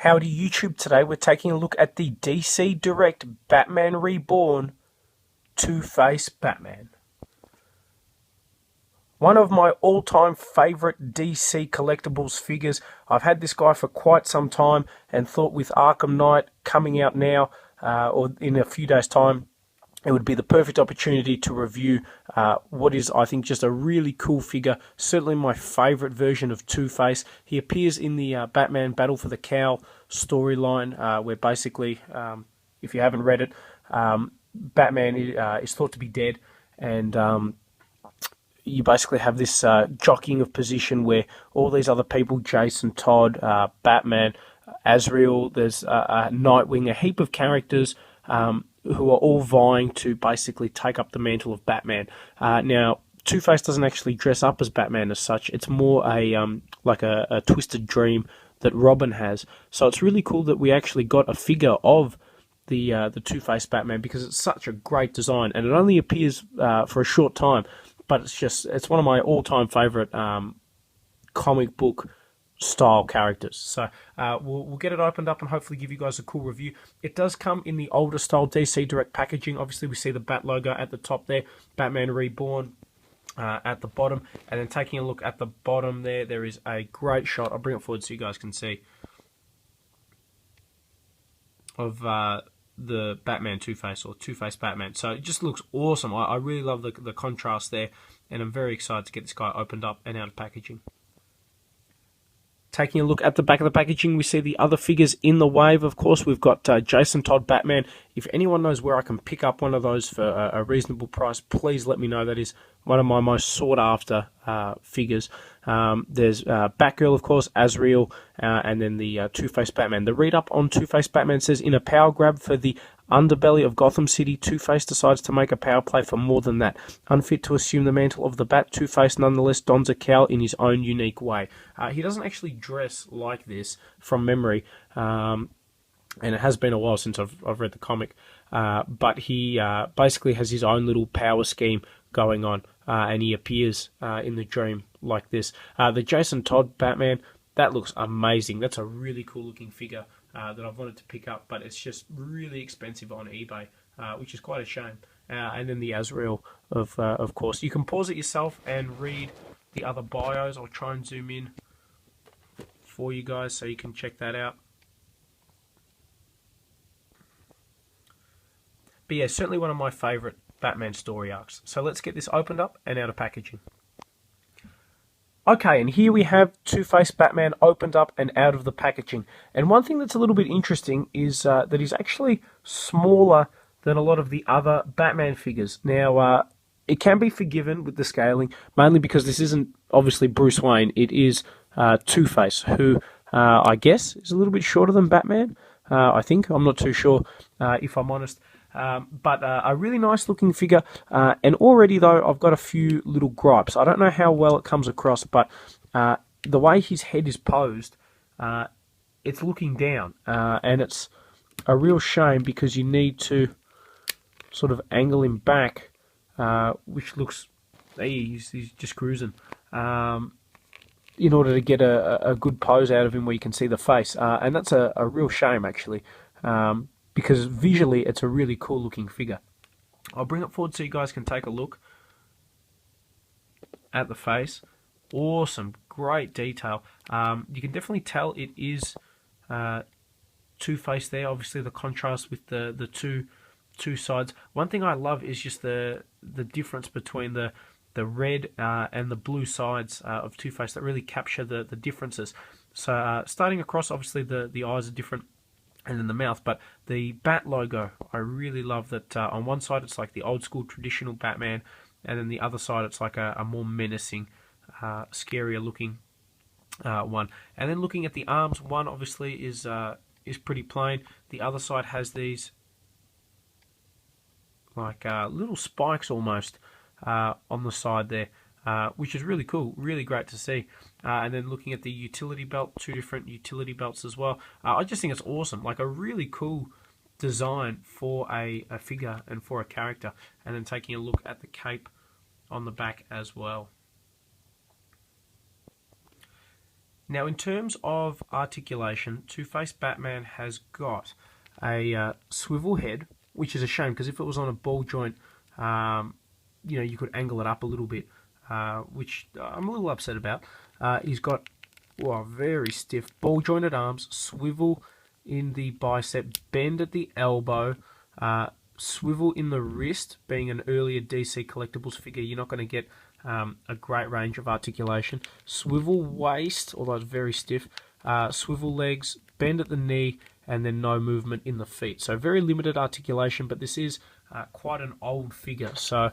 Howdy YouTube, today we're taking a look at the DC Direct Batman Reborn Two-Face Batman. One of my all-time favourite DC collectibles figures. I've had this guy for quite some time and thought with Arkham Knight coming out now, or in a few days' time, it would be the perfect opportunity to review what is, I think, just a really cool figure. Certainly my favourite version of Two-Face. He appears in the Batman Battle for the Cowl storyline, where basically, if you haven't read it, Batman is thought to be dead, and you basically have this jockeying of position where all these other people, Jason Todd, Batman, Azrael, there's Nightwing, a heap of characters who are all vying to basically take up the mantle of Batman. Now, Two-Face doesn't actually dress up as Batman as such. It's more like a twisted dream that Robin has. So it's really cool that we actually got a figure of the Two-Face Batman, because it's such a great design, and it only appears for a short time, but it's one of my all-time favorite comic book style characters. So we'll get it opened up and hopefully give you guys a cool review. It does come in the older style DC Direct packaging. Obviously we see the Bat logo at the top there, Batman Reborn at the bottom, and then taking a look at the bottom there is a great shot. I'll bring it forward so you guys can see of the Batman Two-Face, or Two-Face Batman. So it just looks awesome. I really love the contrast there, and I'm very excited to get this guy opened up and out of packaging. Taking a look at the back of the packaging, we see the other figures in the wave. Of course, we've got Jason Todd Batman. If anyone knows where I can pick up one of those for a reasonable price, please let me know. That is one of my most sought-after figures. There's Batgirl, of course, Azrael, and then the Two-Face Batman. The read-up on Two-Face Batman says, in a power grab for the underbelly of Gotham City, Two-Face decides to make a power play for more than that. Unfit to assume the mantle of the Bat, Two-Face nonetheless dons a cowl in his own unique way. He doesn't actually dress like this from memory, and it has been a while since I've read the comic, but he basically has his own little power scheme going on, and he appears in the dream like this. The Jason Todd Batman, that looks amazing. That's a really cool looking figure that I've wanted to pick up, but it's just really expensive on eBay, which is quite a shame. And then the Azrael, of course. You can pause it yourself and read the other bios. I'll try and zoom in for you guys so you can check that out. But yeah, certainly one of my favourite Batman story arcs. So let's get this opened up and out of packaging. Okay, and here we have Two-Face Batman opened up and out of the packaging. And one thing that's a little bit interesting is that he's actually smaller than a lot of the other Batman figures. Now, it can be forgiven with the scaling, mainly because this isn't obviously Bruce Wayne. It is Two-Face, who I guess is a little bit shorter than Batman. I think. I'm not too sure, if I'm honest. But a really nice looking figure, and already though I've got a few little gripes. I don't know how well it comes across, but the way his head is posed, it's looking down, and it's a real shame because you need to sort of angle him back, which looks, he's just cruising, in order to get a good pose out of him where you can see the face, and that's a real shame actually. Because visually it's a really cool looking figure. I'll bring it forward so you guys can take a look at the face. Awesome, great detail. You can definitely tell it is Two-Face there. Obviously the contrast with the two sides. One thing I love is just the difference between the red and the blue sides of Two-Face that really capture the differences. So starting across, obviously the eyes are different, and in the mouth, but the Bat logo, I really love that. On one side it's like the old school traditional Batman, and then the other side it's like a more menacing, scarier looking one. And then looking at the arms, one obviously is pretty plain. The other side has these like little spikes almost on the side there, which is really cool, really great to see. And then looking at the utility belt, two different utility belts as well. I just think it's awesome, like a really cool design for a figure and for a character. And then taking a look at the cape on the back as well. Now, in terms of articulation, Two-Face Batman has got a swivel head, which is a shame because if it was on a ball joint, you could angle it up a little bit, which I'm a little upset about. He's got very stiff ball jointed arms, swivel in the bicep, bend at the elbow, swivel in the wrist. Being an earlier DC Collectibles figure, you're not going to get a great range of articulation. Swivel waist, although it's very stiff. Swivel legs, bend at the knee, and then no movement in the feet. So very limited articulation, but this is quite an old figure. So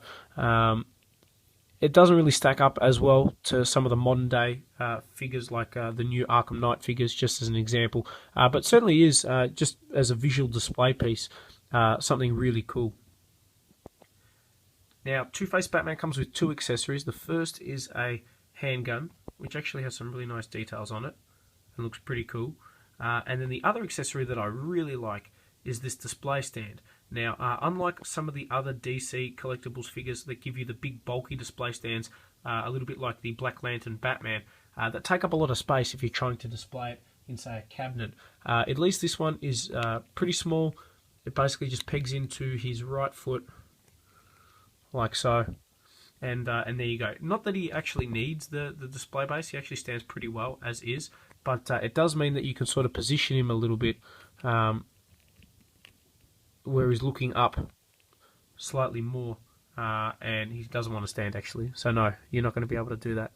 it doesn't really stack up as well to some of the modern day figures like the new Arkham Knight figures, just as an example. But certainly is, just as a visual display piece, something really cool. Now, Two-Face Batman comes with two accessories. The first is a handgun, which actually has some really nice details on it and looks pretty cool. And then the other accessory that I really like is this display stand. Now, unlike some of the other DC Collectibles figures that give you the big bulky display stands, a little bit like the Black Lantern Batman, that take up a lot of space if you're trying to display it in, say, a cabinet. At least this one is pretty small. It basically just pegs into his right foot, like so, and there you go. Not that he actually needs the display base, he actually stands pretty well as is, but it does mean that you can sort of position him a little bit where he's looking up slightly more, and he doesn't want to stand actually, so no, you're not going to be able to do that.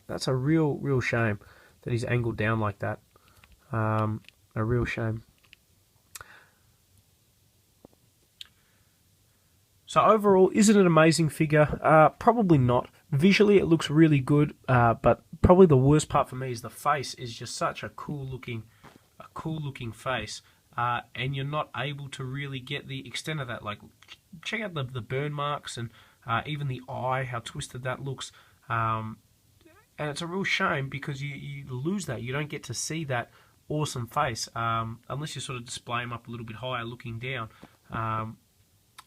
That's a real shame that he's angled down like that. A real shame. So overall, is it an amazing figure? Probably not. Visually, it looks really good, but probably the worst part for me is the face is just such a cool looking face, and you're not able to really get the extent of that. Like, check out the burn marks and even the eye, how twisted that looks. And it's a real shame because you lose that. You don't get to see that awesome face unless you sort of display him up a little bit higher, looking down.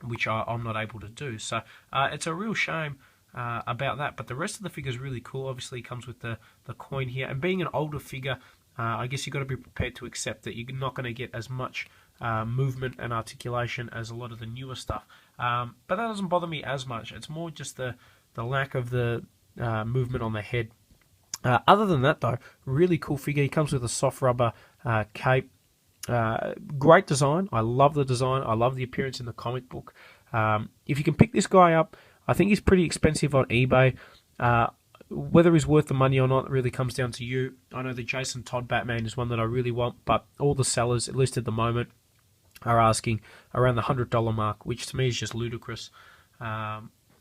Which I'm not able to do. So it's a real shame about that. But the rest of the figure is really cool. Obviously, it comes with the coin here. And being an older figure, I guess you've got to be prepared to accept that you're not going to get as much movement and articulation as a lot of the newer stuff. But that doesn't bother me as much. It's more just the lack of the movement on the head. Other than that, though, really cool figure. He comes with a soft rubber cape. Great design. I love the design. I love the appearance in the comic book. If you can pick this guy up, I think he's pretty expensive on eBay. Whether he's worth the money or not really comes down to you. I know the Jason Todd Batman is one that I really want, but all the sellers, at least at the moment, are asking around the $100 mark, which to me is just ludicrous,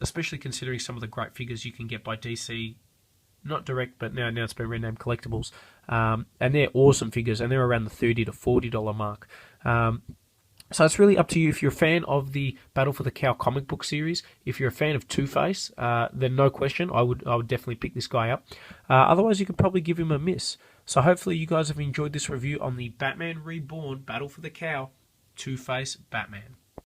especially considering some of the great figures you can get by DC. Not direct, but now it's been renamed Collectibles. And they're awesome figures, and they're around the $30 to $40 mark. So it's really up to you. If you're a fan of the Battle for the Cowl comic book series, if you're a fan of Two-Face, then no question, I would definitely pick this guy up. Otherwise, you could probably give him a miss. So hopefully you guys have enjoyed this review on the Batman Reborn Battle for the Cowl Two-Face Batman.